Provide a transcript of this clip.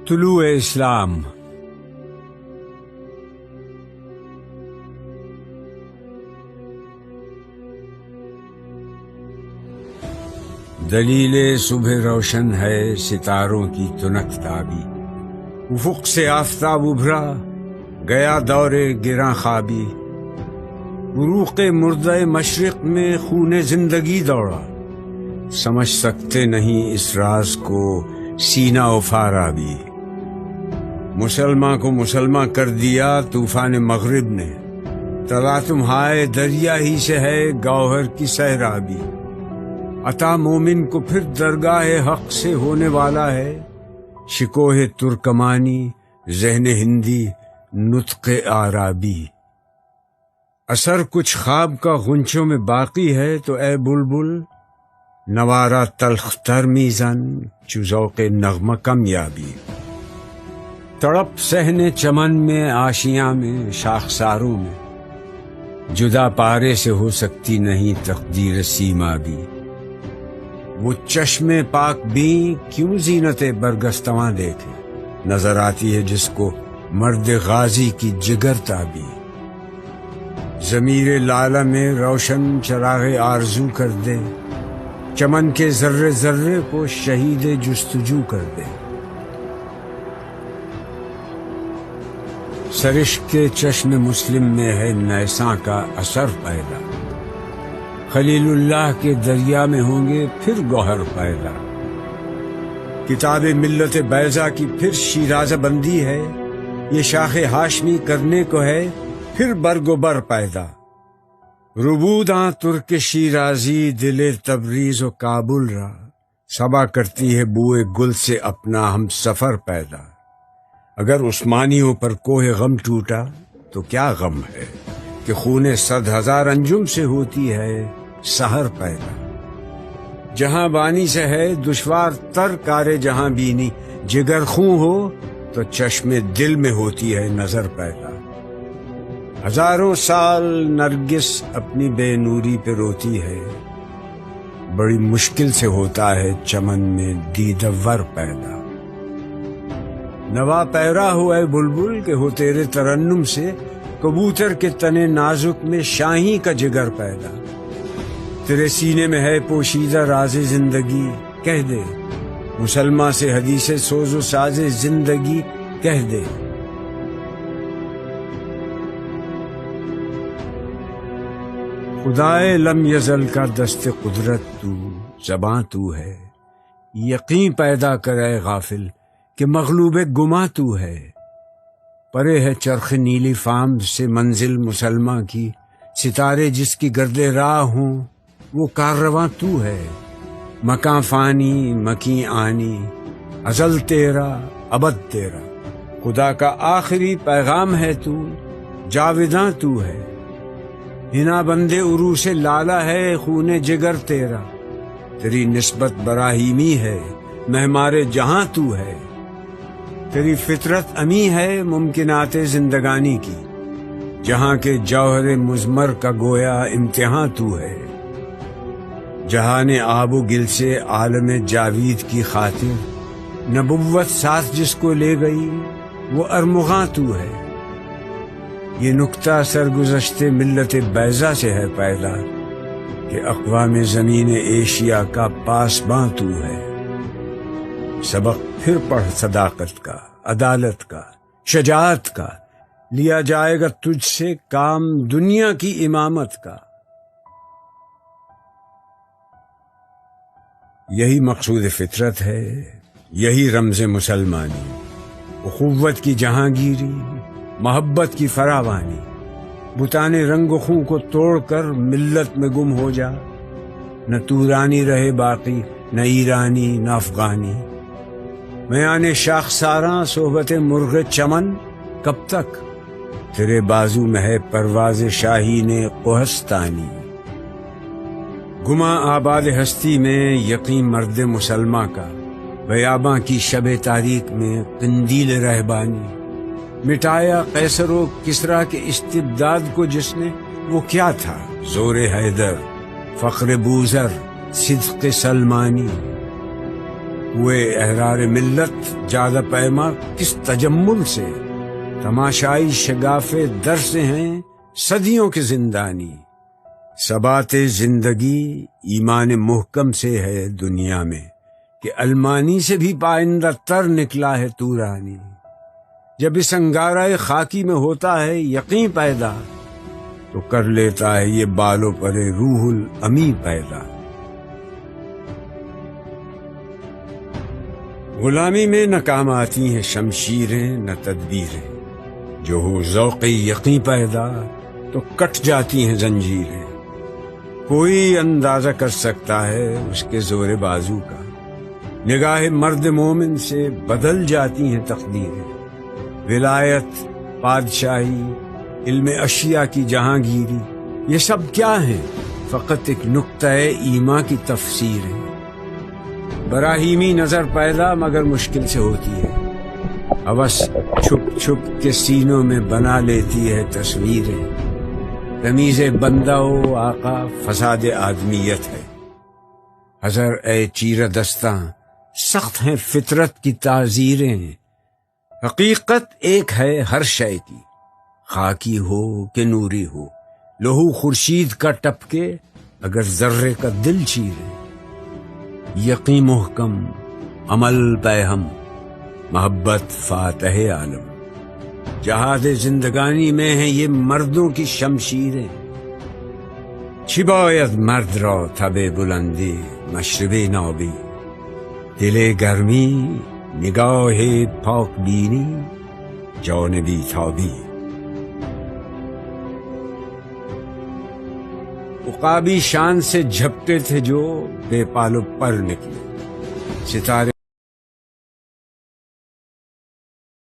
طلوع اسلام۔ دلیل صبح روشن ہے ستاروں کی تنک تابی، افق سے آفتاب ابھرا گیا دور گراں خوابی، عروق مردہ مشرق میں خون زندگی دوڑا، سمجھ سکتے نہیں اس راز کو سینہ و فارابی۔ مسلمان کو مسلمان کر دیا طوفان مغرب نے، تلاطم ہائے دریا ہی سے ہے گوہر کی سیرابی۔ عطا مومن کو پھر درگاہ حق سے ہونے والا ہے، شکوہ ترکمانی ذہن ہندی نطق عربی۔ اثر کچھ خواب کا غنچوں میں باقی ہے تو اے بلبل، نوارا تلخ تر میزن چو ذوق نغمہ کمیابی۔ تڑپ سہنے چمن میں آشیاں میں شاخساروں میں، جدا پارے سے ہو سکتی نہیں تقدیر سیما بھی۔ وہ چشم پاک بھی کیوں زینت برگستواں دیکھے، نظر آتی ہے جس کو مرد غازی کی جگر تابی۔ ضمیر لالہ میں روشن چراغ آرزو کر دے، چمن کے ذرے ذرے کو شہید جستجو کر دے۔ سرشک کے چشم مسلم میں ہے نیساں کا اثر پیدا، خلیل اللہ کے دریا میں ہوں گے پھر گوہر پیدا۔ کتاب ملت بیضا کی پھر شیرازہ بندی ہے، یہ شاخ ہاشمی کرنے کو ہے پھر برگ و بر پیدا۔ ربوداں ترک شیرازی دل تبریز و کابل را، صبا کرتی ہے بوئے گل سے اپنا ہم سفر پیدا۔ اگر عثمانیوں پر کوہ غم ٹوٹا تو کیا غم ہے کہ خون 100,000 انجم سے ہوتی ہے سحر پیدا۔ جہاں بانی سے ہے دشوار تر کار جہاں بینی، جگر خوں ہو تو چشم دل میں ہوتی ہے نظر پیدا۔ ہزاروں سال نرگس اپنی بے نوری پہ روتی ہے، بڑی مشکل سے ہوتا ہے چمن میں دیدور پیدا۔ نوا پیرا ہو اے بلبل کہ ہو تیرے ترنم سے کبوتر کے تنے نازک میں شاہی کا جگر پیدا۔ تیرے سینے میں ہے پوشیدہ راز زندگی، کہہ دے مسلمان سے حدیث سوز و ساز زندگی کہہ دے۔ خدائے لم یزل کا دست قدرت تو، زباں تو ہے، یقین پیدا کرے غافل کہ مغلوب گماں تو ہے۔ پرے ہے چرخ نیلی فام سے منزل مسلماں کی، ستارے جس کی گرد راہ ہوں وہ کاررواں تو ہے۔ مکاں فانی مکیں آنی، ازل تیرا ابد تیرا، خدا کا آخری پیغام ہے تو، جاوداں تو ہے۔ ہنا بندے عروس لالہ ہے خون جگر تیرا، تیری نسبت براہیمی ہے مہمار جہاں تو ہے۔ تیری فطرت امی ہے ممکنات زندگانی کی، جہاں کے جوہر مضمر کا گویا امتحان تو ہے۔ جہان آب و گل سے عالم جاوید کی خاطر، نبوت ساتھ جس کو لے گئی وہ ارمغاں تو ہے۔ یہ نکتہ سرگزشت ملت بیضا سے ہے پیدا کہ اقوام زمین ایشیا کا پاسباں تو ہے۔ سبق پھر پڑھ صداقت کا، عدالت کا، شجاعت کا، لیا جائے گا تجھ سے کام دنیا کی امامت کا۔ یہی مقصود فطرت ہے، یہی رمز مسلمانی، اخوت کی جہانگیری، محبت کی فراوانی۔ بتانے رنگ و خوں کو توڑ کر ملت میں گم ہو جا، نہ تورانی رہے باقی، نہ ایرانی نہ افغانی۔ میانے شاخساراں صحبت مرغ چمن کب تک، تیرے بازو میں ہے پرواز شاہین کوہستانی۔ گما آباد ہستی میں یقین مرد مسلماں کا، بیاباں کی شب تاریک میں قندیل رہبانی۔ مٹایا قیصر و کسریٰ کے استبداد کو جس نے، وہ کیا تھا زور حیدر، فخر بوذر، صدق سلمانی۔ ہوئے احرار ملت جادہ پیما کس تجمل سے، تماشائی شگاف در سے ہیں صدیوں کے زندانی۔ ثبات زندگی ایمان محکم سے ہے دنیا میں، کہ المانی سے بھی پائندہ تر نکلا ہے تورانی۔ جب اس انگارہ خاکی میں ہوتا ہے یقین پیدا، تو کر لیتا ہے یہ بالوں پر روح الامی پیدا۔ غلامی میں نہ کام آتی ہیں شمشیریں نہ تدبیریں، جو ہو ذوق یقین پیدا تو کٹ جاتی ہیں زنجیریں۔ کوئی اندازہ کر سکتا ہے اس کے زور بازو کا، نگاہ مرد مومن سے بدل جاتی ہیں تقدیریں۔ ولایت، بادشاہی، علم اشیاء کی جہانگیری، یہ سب کیا ہیں؟ فقط ایک نقطہ ایما کی تفسیر ہے۔ براہیمی نظر پیدا مگر مشکل سے ہوتی ہے، ہوس چھپ چھپ کے سینوں میں بنا لیتی ہے تصویریں۔ تمیز بندہ و آقا فساد آدمیت ہے، حذر اے چیر دستاں سخت ہیں فطرت کی تعزیریں۔ حقیقت ایک ہے ہر شے کی، خاکی ہو کہ نوری ہو، لہو خورشید کا ٹپکے اگر ذرے کا دل چیرے۔ یقین محکم، عمل پیہم، محبت فاتح عالم، جہاد زندگانی میں ہیں یہ مردوں کی شمشیریں۔ چباید مرد را تب بلندی مشرب نابی، دل گرمی نگاہ پاک بینی جانبی تابی۔ عقابی شان سے جھپٹے تھے جو بے پال و پر نکلے، ستارے